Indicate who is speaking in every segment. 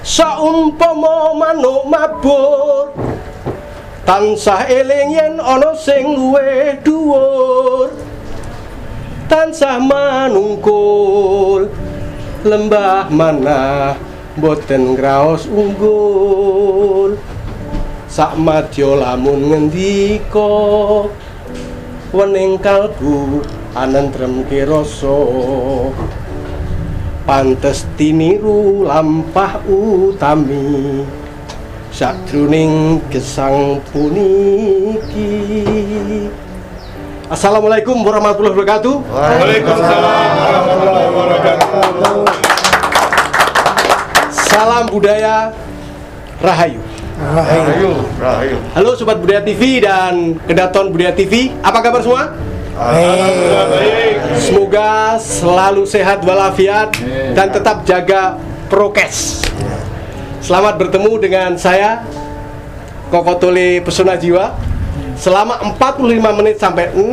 Speaker 1: saumpama manuk mabur tansah eling yen ana sing luwih dhuwur, tansah manungkul lembah manah boten ngraos unggul. Sakmadya lamun ngendika wening kalbu anentremke rasa, pantes tiniru lampah utami sakjroning gesang puniki. Assalamualaikum warahmatullahi wabarakatuh.
Speaker 2: Waalaikumsalam warahmatullahi wabarakatuh.
Speaker 1: Salam budaya, rahayu.
Speaker 2: Rahayu.
Speaker 1: Halo Sobat Budaya TV dan Kedaton Budaya TV, apa kabar semua?
Speaker 2: Alhamdulillah baik.
Speaker 1: Semoga selalu sehat walafiat dan tetap jaga prokes. Selamat bertemu dengan saya Koko Tole Pesona Jiwa. Selama 45 menit sampai 60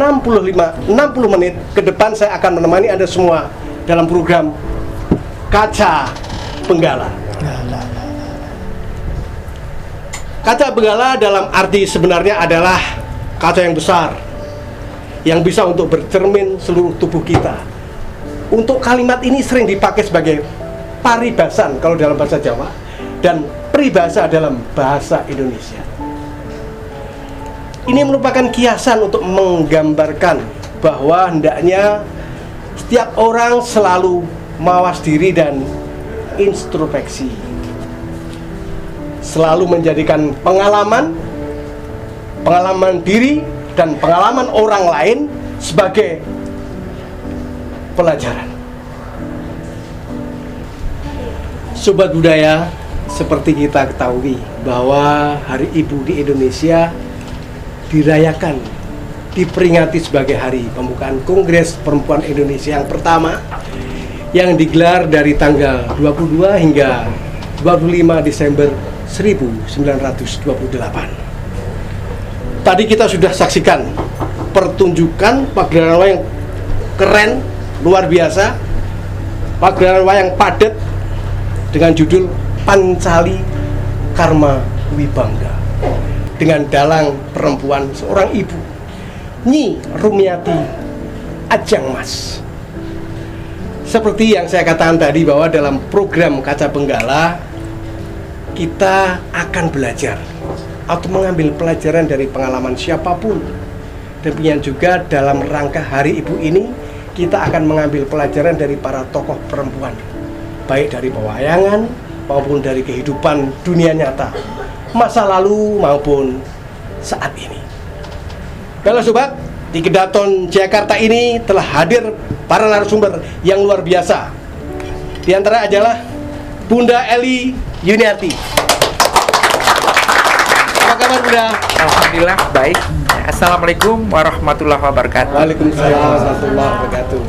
Speaker 1: menit ke depan saya akan menemani Anda semua dalam program Kaca Benggala. Kaca benggala dalam arti sebenarnya adalah kaca yang besar yang bisa untuk bercermin seluruh tubuh kita. Untuk kalimat ini sering dipakai sebagai paribasan kalau dalam bahasa Jawa dan peribahasa dalam bahasa Indonesia. Ini merupakan kiasan untuk menggambarkan bahwa hendaknya setiap orang selalu mawas diri dan introspeksi, selalu menjadikan pengalaman diri dan pengalaman orang lain sebagai pelajaran. Sobat budaya, seperti kita ketahui bahwa Hari Ibu di Indonesia dirayakan, diperingati sebagai hari pembukaan Kongres Perempuan Indonesia yang pertama yang digelar dari tanggal 22 hingga 25 Desember 1928. Tadi kita sudah saksikan pertunjukan pagelaran wayang keren, luar biasa, pagelaran wayang padat dengan judul Pancali Karma Wibangga, dengan dalang perempuan seorang ibu, Nyi Rumiati Ajangmas. Seperti yang saya katakan tadi bahwa dalam program Kaca Benggala kita akan belajar atau mengambil pelajaran dari pengalaman siapapun. Demikian juga dalam rangka Hari Ibu ini kita akan mengambil pelajaran dari para tokoh perempuan, baik dari pewayangan maupun dari kehidupan dunia nyata, masa lalu maupun saat ini. Kalau sobat, di Kedaton Jakarta ini telah hadir para narasumber yang luar biasa. Di antara adalah Bunda Eli Yuniarti. Apa kabar Bunda?
Speaker 3: Alhamdulillah baik. Assalamualaikum warahmatullahi wabarakatuh.
Speaker 1: Waalaikumsalam warahmatullahi wabarakatuh.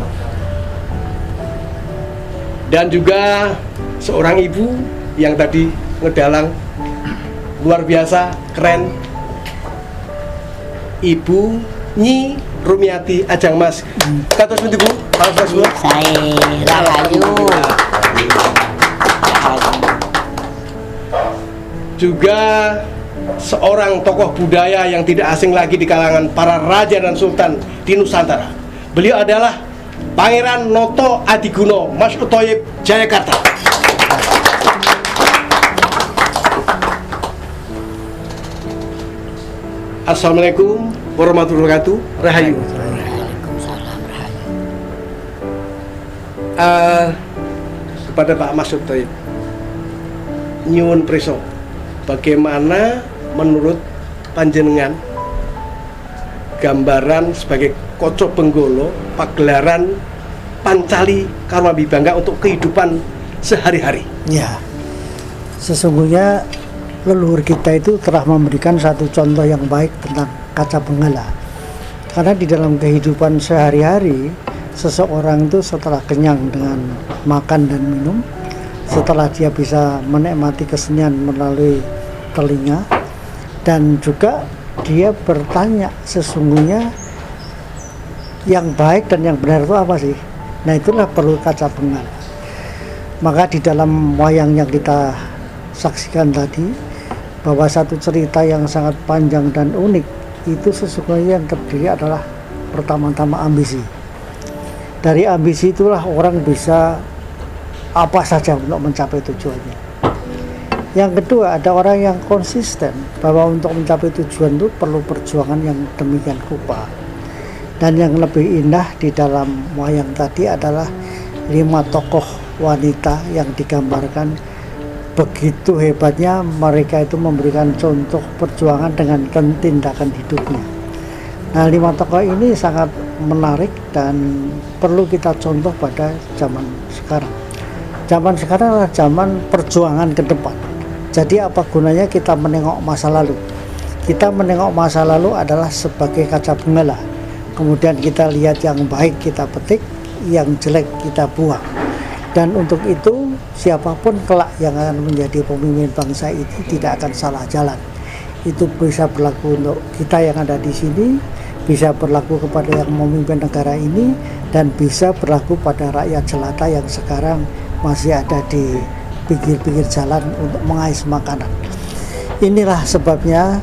Speaker 1: Dan juga seorang ibu yang tadi ngedalang luar biasa, keren, Ibu Nyi Rumiati Ajangmas. Kata seperti Bu, Pak Rasul.
Speaker 4: Saya Rahayu.
Speaker 1: Juga seorang tokoh budaya yang tidak asing lagi di kalangan para raja dan sultan di Nusantara. Beliau adalah Pangeran Noto Adiguno Mas Utoyib Jayakarta. Assalamualaikum warahmatullahi wabarakatuh. Rahayu.
Speaker 4: Waalaikumsalam Rahayu.
Speaker 1: Kepada Pak Mas Utoyib, nyuwun preso, bagaimana menurut panjenengan gambaran sebagai Koco Benggolo pagelaran Pancali Karma Wibangga untuk kehidupan sehari-hari?
Speaker 5: Ya, sesungguhnya leluhur kita itu telah memberikan satu contoh yang baik tentang kaca benggala. Karena di dalam kehidupan sehari-hari, seseorang itu setelah kenyang dengan makan dan minum, setelah dia bisa menikmati kesenian melalui telinga, dan juga dia bertanya sesungguhnya yang baik dan yang benar itu apa sih? Nah, itulah perlu kaca benggala. Maka di dalam wayang yang kita saksikan tadi, bahwa satu cerita yang sangat panjang dan unik itu sesungguhnya yang terdiri adalah pertama-tama ambisi. Dari ambisi itulah orang bisa apa saja untuk mencapai tujuannya. Yang kedua, ada orang yang konsisten bahwa untuk mencapai tujuan itu perlu perjuangan yang demikian rupa. Dan yang lebih indah di dalam wayang tadi adalah 5 tokoh wanita yang digambarkan begitu hebatnya mereka itu memberikan contoh perjuangan dengan tindakan hidupnya. Nah, 5 tokoh ini sangat menarik dan perlu kita contoh pada zaman sekarang. Zaman sekarang adalah zaman perjuangan ke depan. Jadi apa gunanya kita menengok masa lalu? Kita menengok masa lalu adalah sebagai kaca penghala. Kemudian kita lihat yang baik kita petik, yang jelek kita buang. Dan untuk itu siapapun kelak yang akan menjadi pemimpin bangsa ini tidak akan salah jalan. Itu bisa berlaku untuk kita yang ada di sini, bisa berlaku kepada yang memimpin negara ini, dan bisa berlaku pada rakyat jelata yang sekarang masih ada di pinggir-pinggir jalan untuk mengais makanan. Inilah sebabnya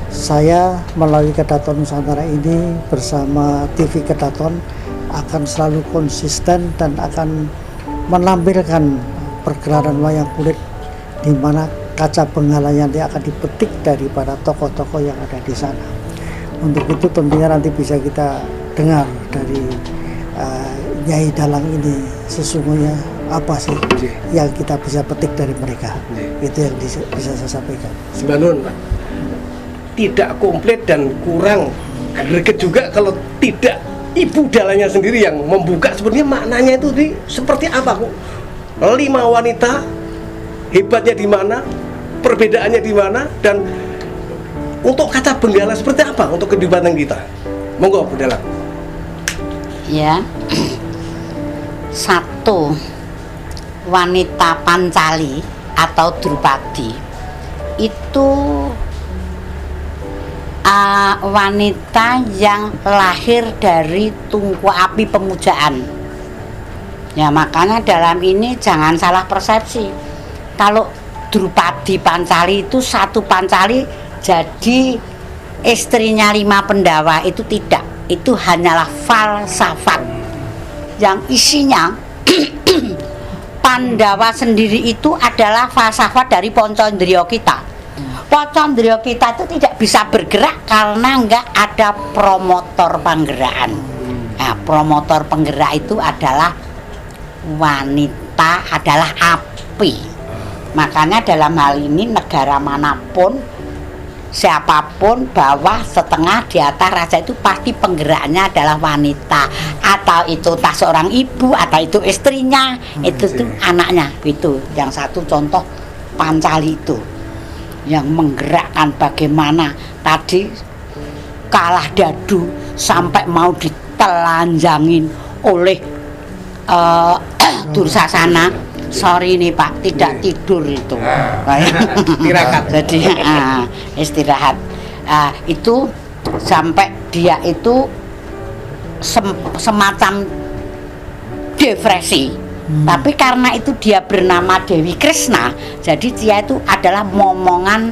Speaker 5: saya melalui Kedaton Nusantara ini bersama TV Kedaton akan selalu konsisten dan akan menampilkan pergerakan wayang kulit di mana kaca penghalanya nanti akan dipetik daripada tokoh-tokoh yang ada di sana. Untuk itu tentunya nanti bisa kita dengar dari Nyai Dalang ini sesungguhnya apa sih yang kita bisa petik dari mereka. Itu yang bisa saya sampaikan.
Speaker 1: Sebenarnya Pak, tidak komplit dan kurang greget juga kalau tidak ibu dalangnya sendiri yang membuka sebenarnya maknanya itu seperti apa kok. 5 wanita hebatnya di mana, perbedaannya di mana, dan untuk kaca benggala seperti apa untuk kehidupan kita. Monggo Bu Dalang.
Speaker 4: Ya. 1, wanita Pancali atau Drupadi itu wanita yang lahir dari tungku api pemujaan. Ya, makanya dalam ini jangan salah persepsi. Kalau Drupadi Pancali itu 1 Pancali jadi istrinya 5 Pendawa, itu tidak. Itu hanyalah falsafat yang isinya Pandawa sendiri itu adalah falsafat dari Poncondrio kita. Poncondrio kita itu tidak bisa bergerak karena enggak ada promotor penggerakkan. Nah, promotor penggerak itu adalah wanita, adalah api. Makanya dalam hal ini negara manapun, siapapun, bawah, setengah, di atas, raja itu pasti penggeraknya adalah wanita. Atau itu entah seorang ibu, atau itu istrinya, itu tuh anaknya. Itu yang satu contoh Pancali itu yang menggerakkan bagaimana tadi kalah dadu sampai mau ditelanjangin oleh Dursasana. Sorry nih Pak, tidak tidur itu.
Speaker 1: Istirahat.
Speaker 4: Jadi istirahat. Itu sampai dia itu semacam depresi. Tapi karena itu dia bernama Dewi Krishna, jadi dia itu adalah momongan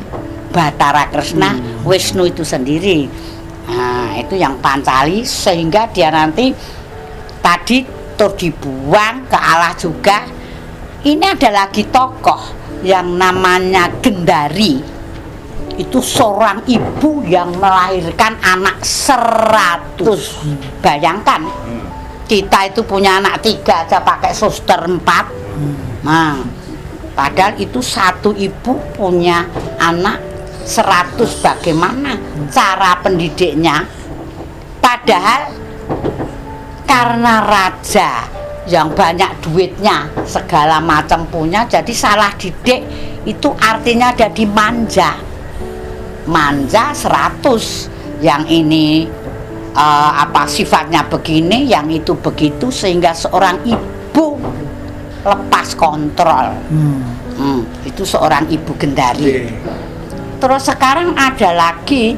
Speaker 4: Bathara Krishna, Wisnu itu sendiri. Nah, itu yang Pancali, sehingga dia nanti tadi dibuang ke Allah juga. Ini ada lagi tokoh yang namanya Gendari. Itu seorang ibu yang melahirkan anak 100. Bayangkan, kita itu punya anak 3 aja pakai suster 4. Nah, padahal itu satu ibu punya anak 100. Bagaimana cara pendidiknya? Padahal karena raja yang banyak duitnya, segala macam punya, jadi salah didik. Itu artinya ada di manja 100. Yang ini sifatnya begini, yang itu begitu, sehingga seorang ibu lepas kontrol. Itu seorang ibu Gendari. Terus sekarang ada lagi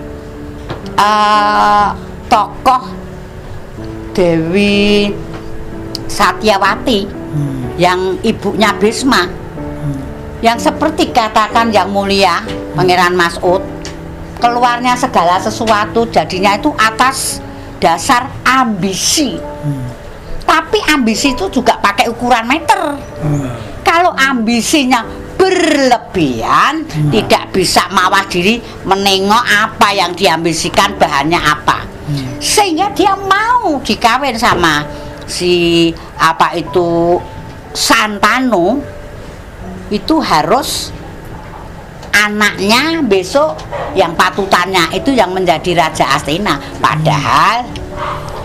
Speaker 4: tokoh Dewi Satyawati yang ibunya Bisma. yang seperti katakan yang mulia Pangeran Mas'ud, keluarnya segala sesuatu jadinya itu atas dasar ambisi. Tapi ambisi itu juga pakai ukuran meter. Kalau ambisinya berlebihan, tidak bisa mawas diri menengok apa yang diambisikan bahannya apa, sehingga dia mau dikawin sama si apa itu Santanu, itu harus anaknya besok yang patutannya itu yang menjadi Raja Astina. Padahal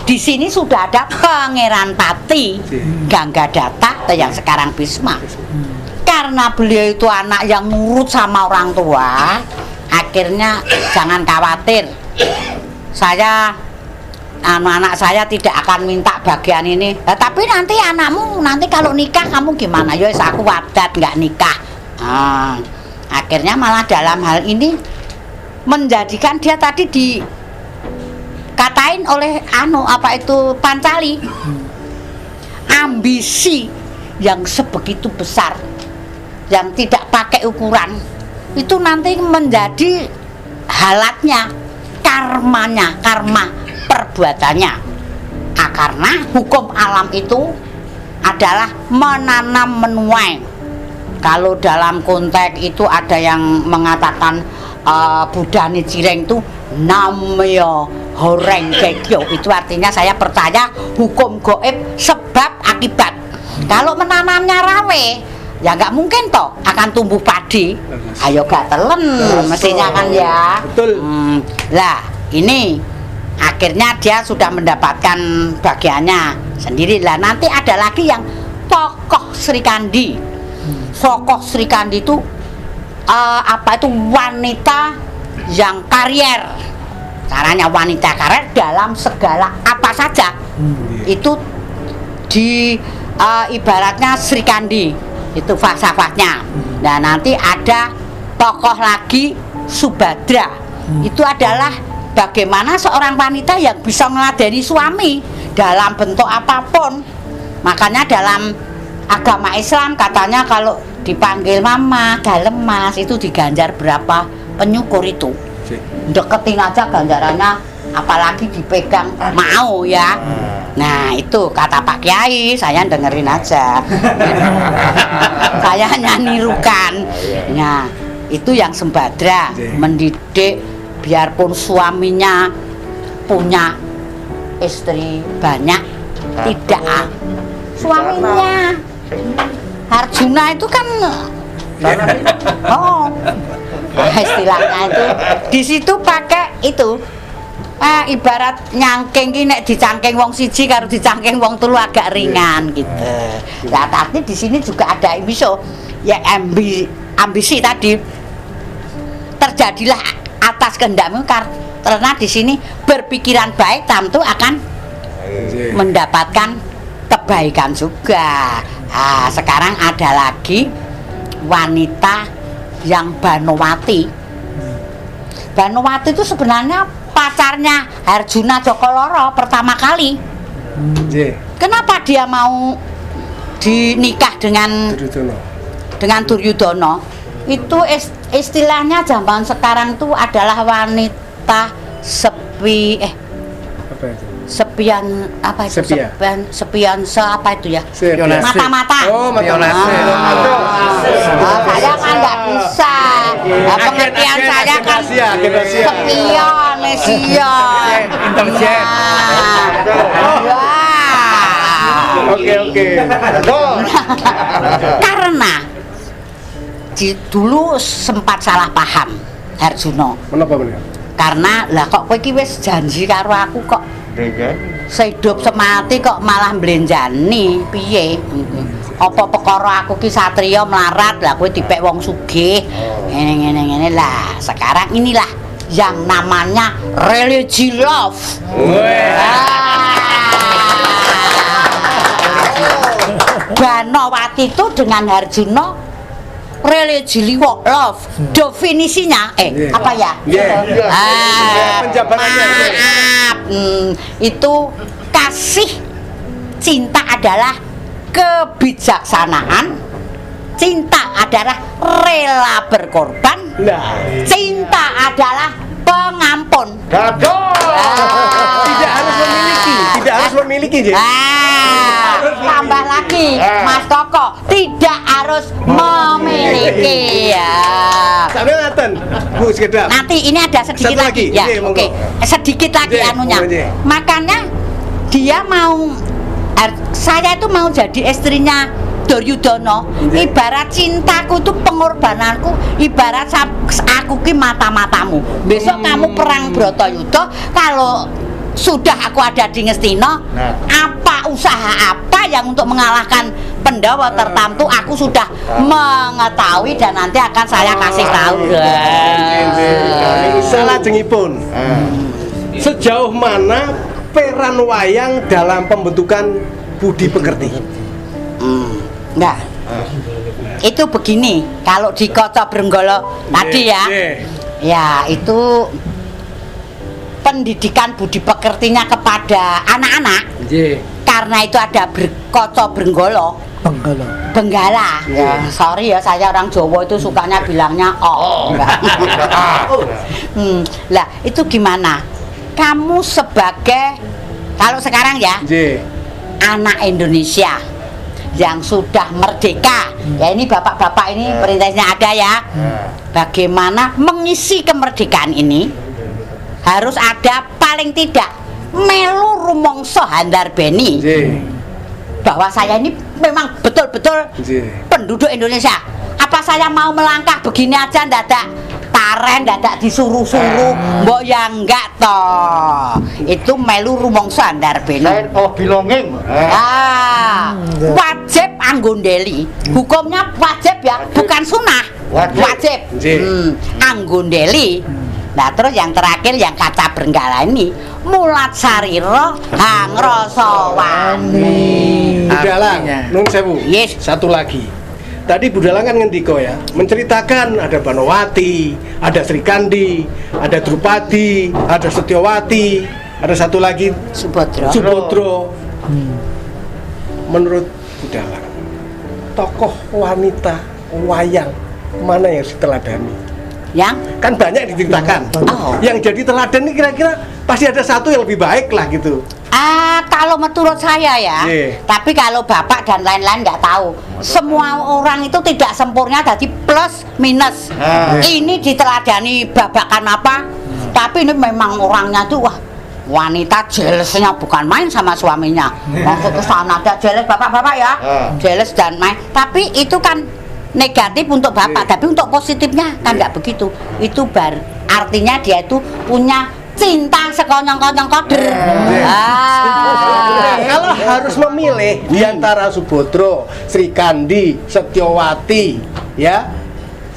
Speaker 4: di sini sudah ada Pangeran Pati Gangadata atau yang sekarang Bisma. Karena beliau itu anak yang nurut sama orang tua, akhirnya jangan khawatir, saya anak saya tidak akan minta bagian ini. Tapi nanti anakmu nanti kalau nikah kamu gimana? Ya aku wadat nggak nikah. Akhirnya malah dalam hal ini menjadikan dia tadi dikatain oleh apa itu Pancali, ambisi yang sebegitu besar yang tidak pakai ukuran itu nanti menjadi halatnya, karma perbuatannya. Karena hukum alam itu adalah menanam menuai. Kalau dalam konteks itu ada yang mengatakan Budani Cireng itu namanya horeng gegyo, itu artinya saya percaya hukum goib sebab akibat. Kalau menanamnya rawe, ya nggak mungkin toh akan tumbuh padi. Ayo gak telen mestinya kan ya.
Speaker 1: Betul.
Speaker 4: Lah ini akhirnya dia sudah mendapatkan bagiannya sendiri. Lah nanti ada lagi yang tokoh Sri Kandi. Tokoh Sri Kandi itu apa itu wanita yang karier. Caranya wanita karier dalam segala apa saja. Itu di ibaratnya Sri Kandi, itu falsafahnya. Nah nanti ada tokoh lagi Subadra, itu adalah bagaimana seorang wanita yang bisa meladeni suami dalam bentuk apapun. Makanya dalam agama Islam katanya kalau dipanggil mama, dalem mas, itu diganjar berapa penyukur itu. Deketin aja ganjarannya, apalagi dipegang mau ya. Nah itu kata Pak Kiai, saya dengerin aja. Saya hanya nirukan. Nah itu yang Sembadra mendidik, biarpun suaminya punya istri banyak, tidak. Suaminya Arjuna itu kan istilahnya itu di situ pakai itu ibarat nyangking ki nek dicangking wong siji karo dicangking wong telu agak ringan gitu. Nah, tapi di sini juga ada miso ya ambisi tadi terjadilah atas kehendakmu karena di sini berpikiran baik tentu akan mendapatkan kebaikan juga. Nah, sekarang ada lagi wanita yang Banowati. Banowati itu sebenarnya pacarnya Arjuna Jokoloro pertama kali. Kenapa dia mau dinikah dengan Duryudono? Itu istilahnya zaman sekarang itu adalah wanita sepian apa itu? Sepian apa itu ya? Mata-mata.
Speaker 1: Oh, mata-mata.
Speaker 4: Saya kan nggak bisa. Pengertian saya kan sepian, mesion,
Speaker 3: intelijen.
Speaker 1: Oke.
Speaker 4: Karena dulu sempat salah paham Arjuna.
Speaker 1: Kenapa bener?
Speaker 4: Karena lah kok kowe iki wis janji karo aku kok sehidup semati kok malah mblenjani piye? Apa perkara aku ki satriya melarat lah kowe dipek wong sugih. Ngene lah. Sekarang inilah yang namanya religi love. Banowati itu dengan Arjuna religi love. Definisinya apa ya? Maaf. Itu kasih cinta adalah kebijaksanaan, cinta adalah rela berkorban.
Speaker 1: Nah,
Speaker 4: Cinta adalah pengampun.
Speaker 2: Gaduh.
Speaker 1: tidak harus memiliki, Ji.
Speaker 4: Tambah lagi, Mas Koko, tidak harus memiliki ya.
Speaker 1: Sampai ngaten, Bu sekedar.
Speaker 4: Nanti ini ada sedikit
Speaker 1: Satu
Speaker 4: lagi,
Speaker 1: lagi.
Speaker 4: ya.
Speaker 1: Iya, monggo.
Speaker 4: Oke, sedikit lagi
Speaker 1: Iya,
Speaker 4: anunya.
Speaker 1: monggo, iya.
Speaker 4: Makanya dia mau, saya itu mau jadi istrinya Duryudono.
Speaker 1: Iya.
Speaker 4: Ibarat cintaku itu pengorbananku, ibarat aku ki mata-matamu. Besok kamu perang Bratayuda, kalau sudah aku ada di Ngastina, apa usaha apa yang untuk mengalahkan Pandhawa tertentu aku sudah mengetahui dan nanti akan saya kasih tahu.
Speaker 1: Salajengipun, sejauh mana peran wayang dalam pembentukan budi pekerti?
Speaker 4: Nah, itu begini, kalau di Kaca Brenggala tadi ya, ya itu pendidikan budi pekertinya kepada anak-anak. Karena itu ada Kaca Brenggala, Benggala. Ya, sorry ya, saya orang Jawa itu sukanya bilangnya enggak. Lah, itu gimana? Kamu sebagai, kalau sekarang ya, anak Indonesia yang sudah merdeka, ya ini bapak-bapak ini perintahnya ada ya. Bagaimana mengisi kemerdekaan ini? Harus ada paling tidak melu rumangsa handarbeni bahwa saya ini memang betul-betul penduduk Indonesia. Apa saya mau melangkah begini aja ndadak taren, ndadak disuruh-suruh, mbok ya enggak toh. Itu melu rumangsa handarbeni.
Speaker 2: Oh, belonging.
Speaker 4: Wajib anggondeli. Hukumnya wajib ya, bukan sunah. Wajib. Anggondeli. Nah, terus yang terakhir yang Kaca Brenggala ini, mulat sarira hang rasa wani.
Speaker 1: Budalang, nun sewu.
Speaker 4: Yes.
Speaker 1: Satu lagi. Tadi Budalang kan ngendiko ya, menceritakan ada Banowati, ada Sri Kandi, ada Drupadi, ada Setyowati, ada satu lagi Subodro. Menurut Budalang, tokoh wanita wayang mana yang harus diteladani?
Speaker 4: Yang
Speaker 1: Kan banyak diceritakan. Yang jadi teladan ini kira-kira pasti ada satu yang lebih baik lah gitu.
Speaker 4: kalau menurut saya ya, tapi kalau bapak dan lain-lain nggak tahu. Semua orang itu tidak sempurna, jadi plus minus. Ini diteladani babakan apa? Tapi ini memang orangnya tuh wah, wanita jealousnya bukan main sama suaminya. Maksud kesana ada jealous bapak-bapak ya, jealous dan main. Tapi itu kan negatif untuk bapak, tapi untuk positifnya kan nggak begitu. Itu artinya dia itu punya cinta sekonyong-konyong koder.
Speaker 1: Kalau harus memilih di antara Subodro, Sri Kandi, Setyowati, ya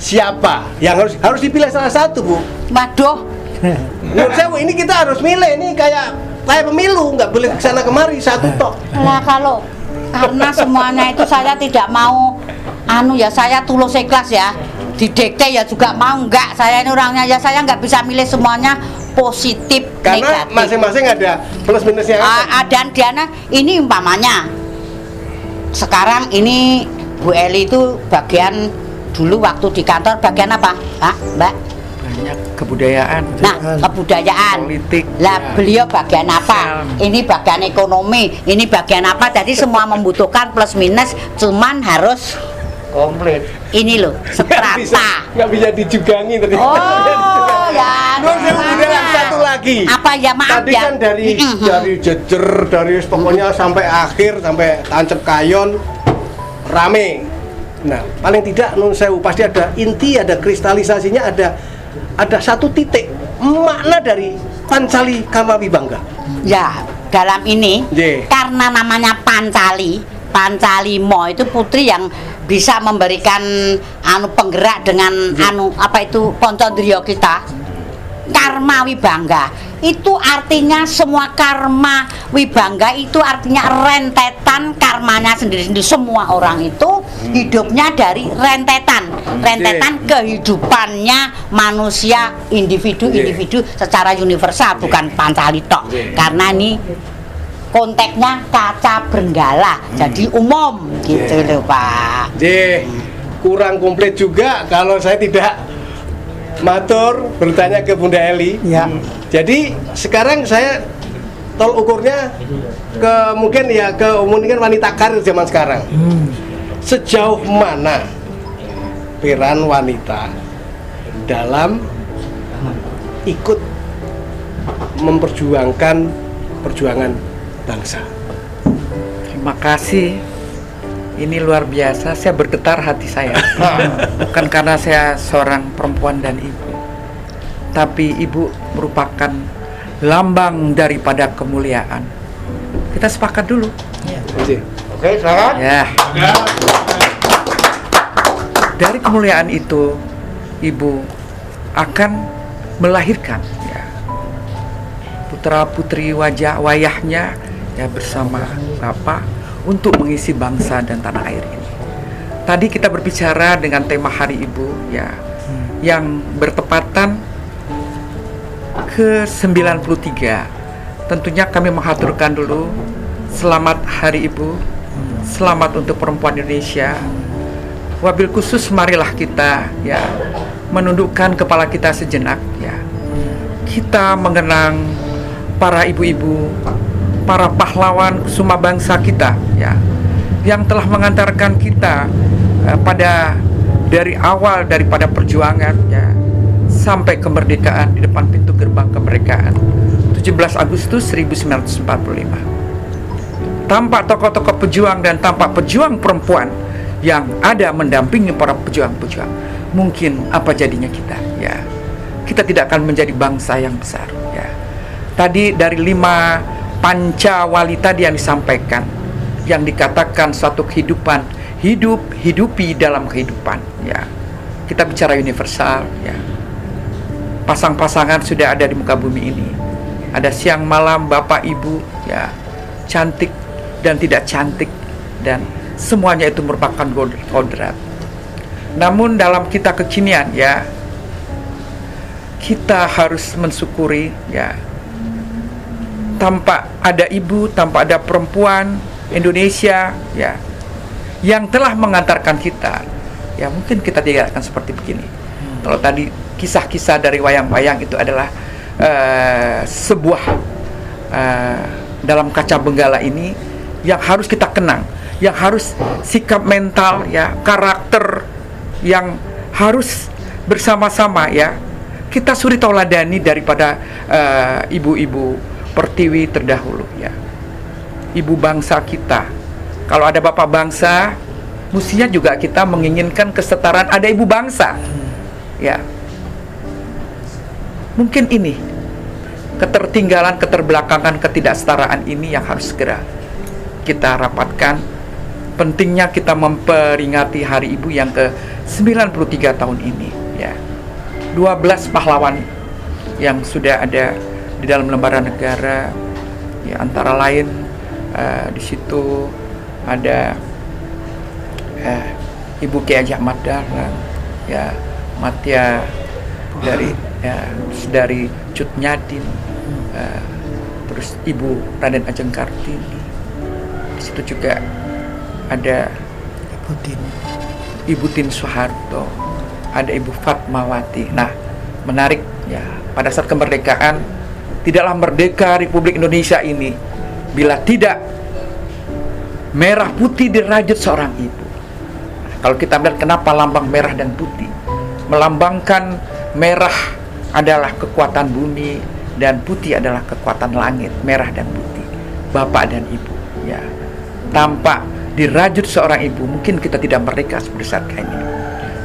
Speaker 1: siapa yang harus dipilih salah satu, Bu?
Speaker 4: Waduh,
Speaker 1: menurut saya ini kita harus milih, ini kayak pemilu, nggak boleh kesana kemari satu tok.
Speaker 4: lah kalau karena semuanya itu saya tidak mau saya tulus ikhlas ya, didikte ya juga mau enggak, saya ini orangnya ya saya nggak bisa milih semuanya positif
Speaker 1: karena
Speaker 4: negatif.
Speaker 1: Masing-masing ada plus minusnya.
Speaker 4: Dan Diana ini umpamanya sekarang ini Bu Eli itu bagian dulu waktu di kantor bagian apa, Mbak?
Speaker 3: Banyak kebudayaan.
Speaker 4: Nah, kebudayaan,
Speaker 3: politik.
Speaker 4: Lah beliau bagian apa? Ini bagian ekonomi, ini bagian apa? Jadi semua membutuhkan plus minus, cuman harus
Speaker 2: Komplit.
Speaker 4: ini loh, strata.
Speaker 1: Nggak bisa dijugangi ternyata.
Speaker 4: Oh, ya.
Speaker 1: Kemudian satu lagi.
Speaker 4: Apa ya, maaf
Speaker 1: tadi
Speaker 4: ya.
Speaker 1: kan dari jejer, dari pokoknya sampai akhir, sampai tancap kayon, rame. Nah, paling tidak nun sewu pasti ada inti, ada kristalisasinya, ada satu titik makna dari Pancali Karmawibangga.
Speaker 4: Ya, dalam ini karena namanya Pancalimo itu putri yang bisa memberikan penggerak dengan Poncondrio kita. Karma Wibangga itu artinya semua karma Wibangga itu artinya rentetan karmanya sendiri-sendiri. Semua orang itu hidupnya dari rentetan kehidupannya manusia individu secara universal, bukan Pancali tok. Karena ini konteksnya Kaca Brenggala, jadi umum gitu loh Pak.
Speaker 1: kurang komplit juga kalau saya tidak matur bertanya ke Bunda Eli.
Speaker 5: Ya.
Speaker 1: Jadi sekarang saya tol ukurnya kemungkinan wanita karir zaman sekarang. Sejauh mana peran wanita dalam ikut memperjuangkan perjuangan bangsa?
Speaker 3: Terima kasih. Ini luar biasa, saya bergetar hati saya. Bukan karena saya seorang perempuan dan ibu, tapi ibu merupakan lambang daripada kemuliaan. Kita sepakat dulu.
Speaker 2: Oke, silakan.
Speaker 3: Ya. Dari kemuliaan itu, ibu akan melahirkan ya, putra putri wayahnya ya bersama Bapak untuk mengisi bangsa dan tanah air ini. Tadi kita berbicara dengan tema Hari Ibu ya, yang bertepatan ke-93. Tentunya kami mengaturkan dulu selamat Hari Ibu, selamat untuk perempuan Indonesia. Wabil khusus marilah kita ya menundukkan kepala kita sejenak ya. Kita mengenang para ibu-ibu, para pahlawan kusuma bangsa kita ya, yang telah mengantarkan kita pada dari awal daripada perjuangan ya sampai kemerdekaan di depan pintu gerbang kemerdekaan 17 Agustus 1945. Tanpa tokoh-tokoh pejuang dan tanpa pejuang perempuan yang ada mendampingi para pejuang-pejuang, mungkin apa jadinya kita ya. Kita tidak akan menjadi bangsa yang besar ya. Tadi dari 5 pancawali tadi yang disampaikan, yang dikatakan suatu kehidupan hidupi dalam kehidupan ya. Kita bicara universal ya. Pasang-pasangan sudah ada di muka bumi ini. Ada siang malam, bapak ibu ya, cantik dan tidak cantik, dan semuanya itu merupakan kodrat. Namun dalam kita kekinian ya, kita harus mensyukuri ya, tanpa ada ibu, tanpa ada perempuan Indonesia ya, yang telah mengantarkan kita ya, mungkin kita tidak akan seperti begini. Kalau tadi kisah-kisah dari wayang-wayang itu adalah sebuah dalam kaca benggala ini yang harus kita kenang, yang harus sikap mental ya, karakter yang harus bersama-sama ya. Kita suri tauladani daripada ibu-ibu pertiwi terdahulu ya, ibu bangsa kita. Kalau ada bapak bangsa, mestinya juga kita menginginkan kesetaraan, ada ibu bangsa ya. Mungkin ini ketertinggalan, keterbelakangan, ketidaksetaraan ini yang harus segera kita rapatkan. Pentingnya kita memperingati Hari Ibu yang ke-93 tahun ini ya. 12 pahlawan yang sudah ada di dalam lembaran negara ya, antara lain di situ ada Ibu Ki Haji Ahmad Dahlan ya, Matia dari Cut Nyadin, terus Ibu Raden Ajeng Kartini. Di situ juga ada Ibu Tin Soeharto, ada Ibu Fatmawati. Nah, menarik ya, pada saat kemerdekaan, tidaklah merdeka Republik Indonesia ini bila tidak merah putih dirajut seorang ibu. Nah, kalau kita melihat kenapa lambang merah dan putih, melambangkan merah adalah kekuatan bumi dan putih adalah kekuatan langit, merah dan putih, bapak dan ibu ya. Tanpa dirajut seorang ibu, mungkin kita tidak merdeka seperti saat ini.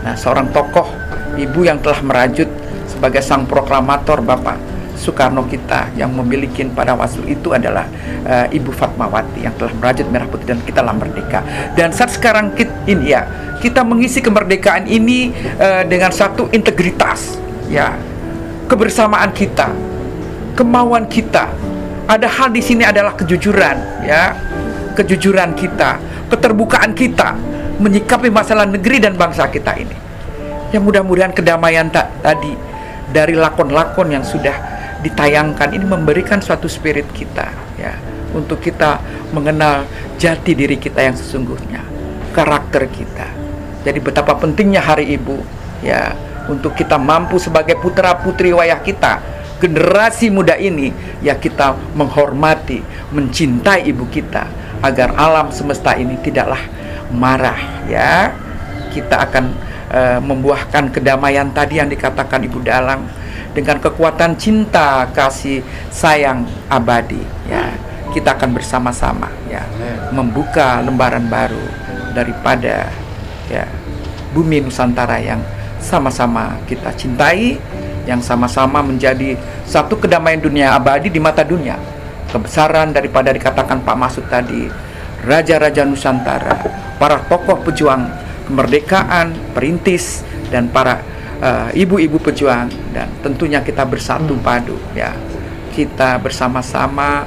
Speaker 3: Nah, seorang tokoh ibu yang telah merajut sebagai sang proklamator Bapak Soekarno kita yang memiliki pada waktu itu adalah Ibu Fatmawati yang telah merajut merah putih dan kita telah merdeka. Dan saat sekarang ini ya, kita mengisi kemerdekaan ini dengan satu integritas ya, kebersamaan kita, kemauan kita. Ada hal di sini adalah kejujuran ya, kejujuran kita, keterbukaan kita menyikapi masalah negeri dan bangsa kita ini. Yang mudah-mudahan kedamaian tadi dari lakon-lakon yang sudah ditayangkan ini memberikan suatu spirit kita ya, untuk kita mengenal jati diri kita yang sesungguhnya, karakter kita. Jadi betapa pentingnya Hari Ibu ya, untuk kita mampu sebagai putra putri wayah kita, generasi muda ini ya, kita menghormati, mencintai ibu kita, agar alam semesta ini tidaklah marah ya. Kita akan membuahkan kedamaian tadi yang dikatakan Ibu Dalang dengan kekuatan cinta, kasih sayang abadi ya. Kita akan bersama-sama ya membuka lembaran baru daripada ya bumi Nusantara yang sama-sama kita cintai, yang sama-sama menjadi satu kedamaian dunia abadi di mata dunia. Kebesaran daripada dikatakan Pak Masud tadi, raja-raja Nusantara, para tokoh pejuang kemerdekaan, perintis, dan para ibu-ibu pejuang, dan tentunya kita bersatu padu ya. Kita bersama-sama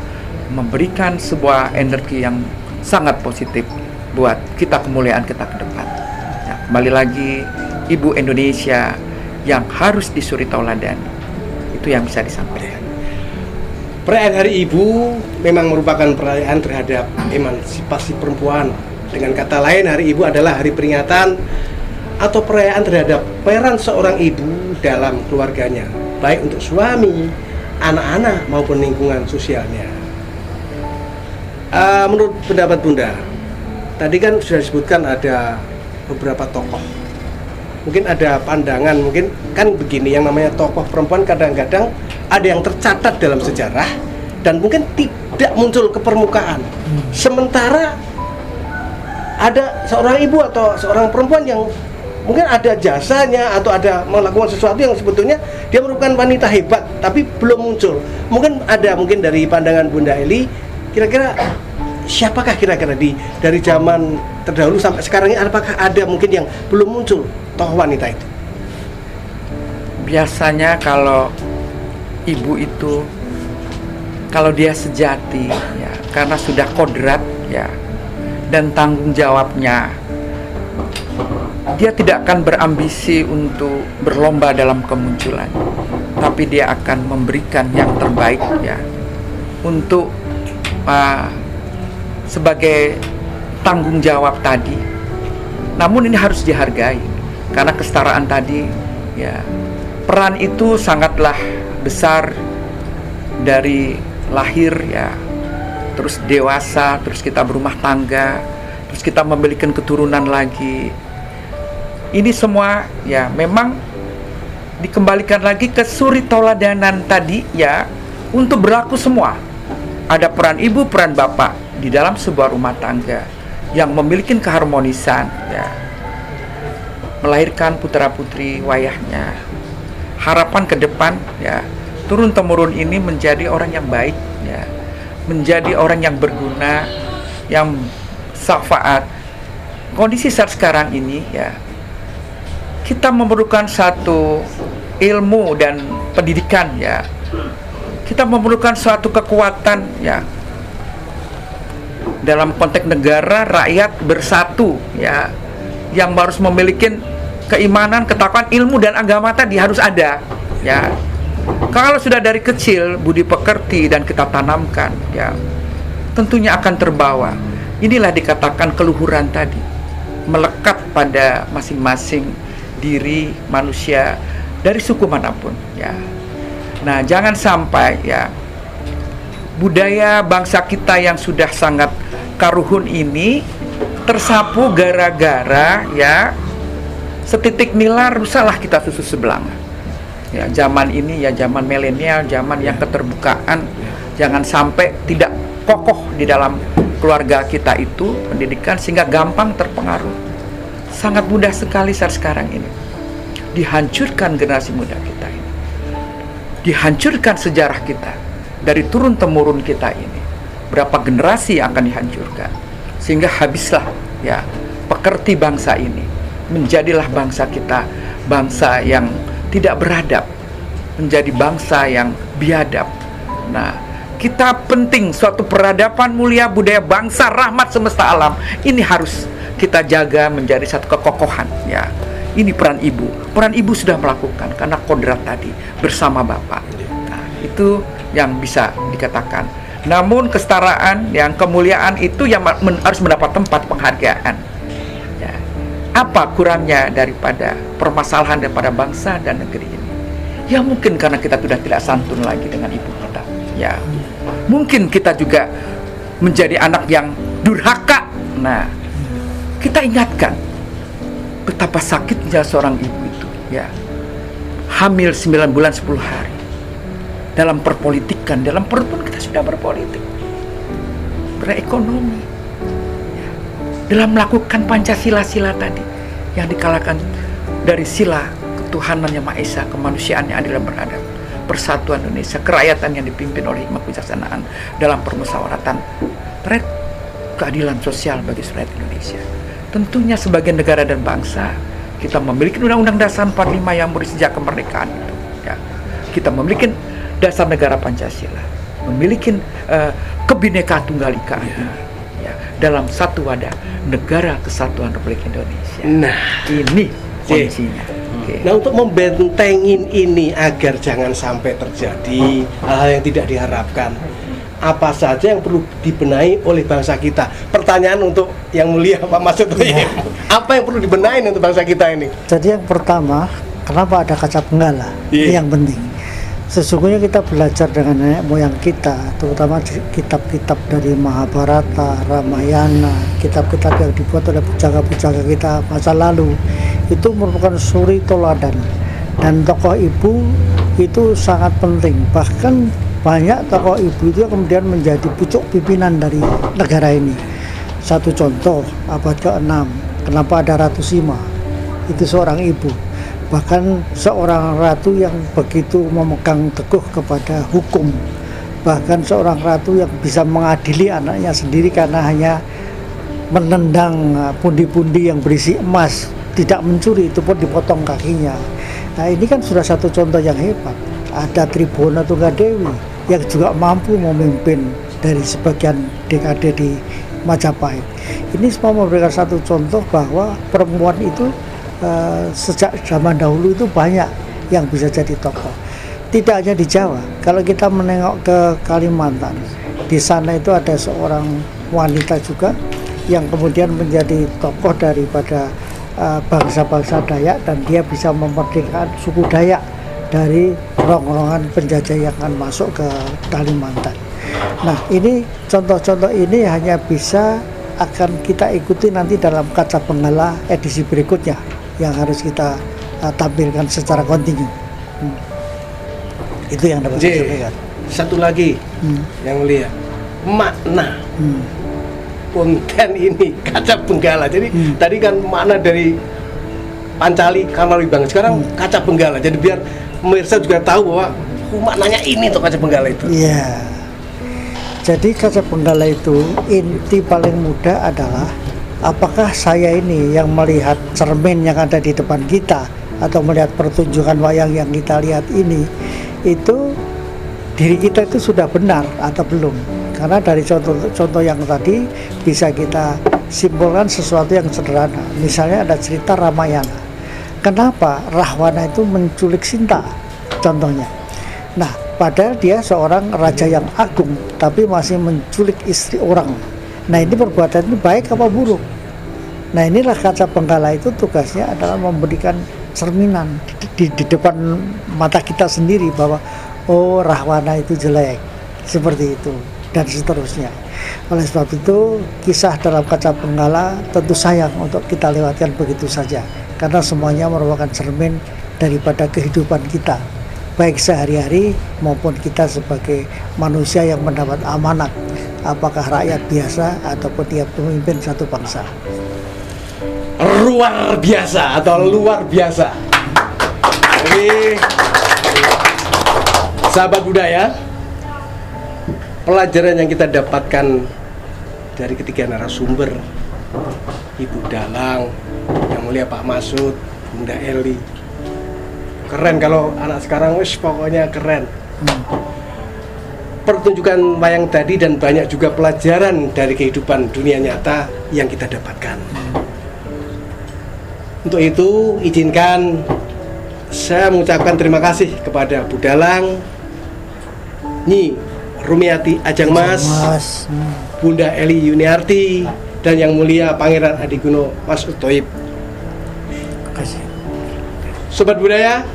Speaker 3: memberikan sebuah energi yang sangat positif buat kita, kemuliaan kita ke depan. Ya, kembali lagi, Ibu Indonesia yang harus disuri tauladani. Itu yang bisa disampaikan.
Speaker 1: Perayaan Hari Ibu memang merupakan perayaan terhadap emansipasi perempuan. Dengan kata lain, Hari Ibu adalah hari peringatan atau perayaan terhadap peran seorang ibu dalam keluarganya, baik untuk suami, anak-anak maupun lingkungan sosialnya. Menurut pendapat Bunda, tadi kan sudah disebutkan ada beberapa tokoh. Mungkin ada pandangan, mungkin kan begini, yang namanya tokoh perempuan kadang-kadang ada yang tercatat dalam sejarah dan mungkin tidak muncul ke permukaan. Sementara ada seorang ibu atau seorang perempuan yang mungkin ada jasanya atau ada melakukan sesuatu yang sebetulnya dia merupakan wanita hebat tapi belum muncul. Mungkin dari pandangan Bunda Eli, kira-kira siapakah kira-kira dari zaman terdahulu sampai sekarang ini, apakah ada mungkin yang belum muncul tokoh wanita itu?
Speaker 3: Biasanya kalau ibu itu, kalau dia sejati ya, karena sudah kodrat ya, dan tanggung jawabnya, dia tidak akan berambisi untuk berlomba dalam kemunculan, tapi dia akan memberikan yang terbaik ya, untuk sebagai tanggung jawab tadi. Namun ini harus dihargai, karena kesetaraan tadi ya, peran itu sangatlah besar, dari lahir ya, terus dewasa, terus kita berumah tangga, terus kita memiliki keturunan lagi. Ini semua ya memang dikembalikan lagi ke suri tauladanan tadi ya, untuk berlaku semua. Ada peran ibu, peran bapak di dalam sebuah rumah tangga yang memiliki keharmonisan ya, melahirkan putra-putri wayahnya. Harapan ke depan ya, turun temurun ini menjadi orang yang baik ya, menjadi orang yang berguna, yang syafaat. Kondisi saat sekarang ini ya, kita memerlukan satu ilmu dan pendidikan ya. Kita memerlukan suatu kekuatan ya, dalam konteks negara, rakyat bersatu ya, yang harus memiliki keimanan, ketakwaan, ilmu dan agama tadi harus ada ya. Kalau sudah dari kecil budi pekerti dan kita tanamkan ya, tentunya akan terbawa. Inilah dikatakan keluhuran tadi, melekat pada masing-masing diri manusia dari suku manapun ya. Nah, jangan sampai ya budaya bangsa kita yang sudah sangat karuhun ini tersapu gara-gara ya setitik nila rusaklah kita susu sebelanga. Ya, zaman ini ya zaman milenial, zaman yang keterbukaan. Jangan sampai tidak kokoh di dalam keluarga kita itu pendidikan, sehingga gampang terpengaruh. Sangat mudah sekali saat sekarang ini dihancurkan generasi muda kita ini, dihancurkan sejarah kita dari turun temurun kita ini. Berapa generasi yang akan dihancurkan, sehingga habislah ya pekerti bangsa ini. Menjadilah bangsa kita bangsa yang tidak beradab, menjadi bangsa yang biadab. Nah, kita penting suatu peradaban mulia, budaya bangsa, rahmat semesta alam. Ini harus kita jaga menjadi satu kekokohan ya. Ini peran ibu. Peran ibu sudah melakukan karena kodrat tadi bersama bapak. Nah, itu yang bisa dikatakan. Namun kesetaraan, yang kemuliaan itu yang harus mendapat tempat penghargaan. Ya. Apa kurangnya daripada permasalahan daripada bangsa dan negeri ini? Ya mungkin karena kita sudah tidak santun lagi dengan ibu kita. Ya, mungkin kita juga menjadi anak yang durhaka. Nah, kita ingatkan betapa sakitnya seorang ibu itu, ya. Hamil 9 bulan 10 hari. Dalam perpolitikan, dalam perut pun kita sudah berpolitik. Berekonomi. Ya. Dalam melakukan Pancasila-sila tadi yang dikalahkan dari sila ketuhanan yang Maha Esa, kemanusiaan yang adil dan beradab, persatuan Indonesia, kerakyatan yang dipimpin oleh hikmah kebijaksanaan dalam permusyawaratan, keadilan sosial bagi rakyat Indonesia. Tentunya sebagai negara dan bangsa, kita memiliki Undang-Undang Dasar 45 yang beri sejak kemerdekaan itu. Ya. Kita memiliki dasar negara Pancasila, memiliki Kebinekaan Tunggal Ika ya, dalam satu wadah Negara Kesatuan Republik Indonesia.
Speaker 1: Nah,
Speaker 3: ini kondisinya.
Speaker 1: Nah, untuk membentengin ini agar jangan sampai terjadi hal-hal yang tidak diharapkan, apa saja yang perlu dibenahi oleh bangsa kita? Pertanyaan untuk yang mulia Pak Masud. Apa yang perlu dibenahi untuk bangsa kita ini?
Speaker 5: Jadi yang pertama, kenapa ada kaca benggala? Ini yang penting. Sesungguhnya kita belajar dengan nenek moyang kita, terutama kitab-kitab dari Mahabharata, Ramayana, kitab-kitab yang dibuat oleh pujangga-pujangga kita masa lalu, itu merupakan suri toladan. Dan tokoh ibu itu sangat penting. Bahkan banyak tokoh ibu itu yang kemudian menjadi pucuk pimpinan dari negara ini. Satu contoh, abad ke-6, kenapa ada Ratu Sima? Itu seorang ibu. Bahkan seorang ratu yang begitu memegang teguh kepada hukum, bahkan seorang ratu yang bisa mengadili anaknya sendiri karena hanya menendang pundi-pundi yang berisi emas, tidak mencuri, itu pun dipotong kakinya. Nah, ini kan sudah satu contoh yang hebat. Ada Tribhuwana Tunggadewi yang juga mampu memimpin dari sebagian dekade di Majapahit. Ini semua memberikan satu contoh bahwa perempuan itu sejak zaman dahulu itu banyak yang bisa jadi tokoh. Tidak hanya di Jawa, kalau kita menengok ke Kalimantan, di sana itu ada seorang wanita juga yang kemudian menjadi tokoh daripada bangsa-bangsa Dayak, dan dia bisa memerdekakan suku Dayak dari rongrongan penjajah yang akan masuk ke Kalimantan. Nah, ini contoh-contoh ini hanya bisa akan kita ikuti nanti dalam Kaca Benggala edisi berikutnya yang harus kita tampilkan secara kontinu. Itu yang dapat saya sampaikan.
Speaker 1: Satu lagi yang mulia, makna konten ini Kaca Benggala. Jadi tadi kan makna dari Pancali Karnawibang, sekarang Kaca Benggala. Jadi biar pemirsa juga tahu bahwa maknanya ini tuh Kaca Benggala itu.
Speaker 5: Iya. Jadi Kaca Benggala itu inti paling mudah adalah apakah saya ini yang melihat cermin yang ada di depan kita atau melihat pertunjukan wayang yang kita lihat ini, itu diri kita itu sudah benar atau belum? Karena dari contoh-contoh yang tadi bisa kita simpulkan sesuatu yang sederhana. Misalnya ada cerita Ramayana. Kenapa Rahwana itu menculik Sinta? Contohnya. Nah, padahal dia seorang raja yang agung, tapi masih menculik istri orang. Nah, ini perbuatan ini baik apa buruk? Nah, inilah Kaca Benggala itu tugasnya adalah memberikan cerminan di depan mata kita sendiri bahwa oh, Rahwana itu jelek, seperti itu, dan seterusnya. Oleh sebab itu, kisah dalam Kaca Benggala tentu sayang untuk kita lewatkan begitu saja, karena semuanya merupakan cermin daripada kehidupan kita, baik sehari-hari maupun kita sebagai manusia yang mendapat amanat, apakah rakyat biasa ataupun dia pemimpin satu bangsa.
Speaker 1: Luar biasa atau luar biasa. Jadi, sahabat budaya, pelajaran yang kita dapatkan dari ketiga narasumber, Ibu Dalang, yang mulia Pak Masud, Bunda Eli, keren kalau anak sekarang, wis pokoknya keren. Pertunjukan wayang tadi dan banyak juga pelajaran dari kehidupan dunia nyata yang kita dapatkan. Untuk itu, izinkan saya mengucapkan terima kasih kepada Bu Dalang, Nyi Rumiati Ajeng Mas, Bunda Eli Yuniarti, dan yang mulia Pangeran Adiguno Mas Utoib.
Speaker 5: kasih.
Speaker 1: Sobat budaya,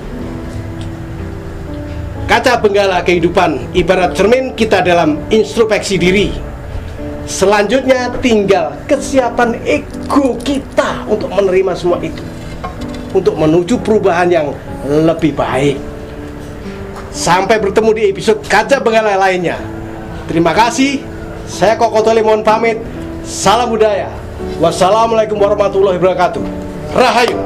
Speaker 1: kaca benggala kehidupan ibarat cermin kita dalam introspeksi diri. Selanjutnya tinggal kesiapan ego kita untuk menerima semua itu, untuk menuju perubahan yang lebih baik. Sampai bertemu di episode kaca benggala lainnya. Terima kasih. Saya Koko Tole mohon pamit. Salam budaya. Wassalamualaikum warahmatullahi wabarakatuh. Rahayu.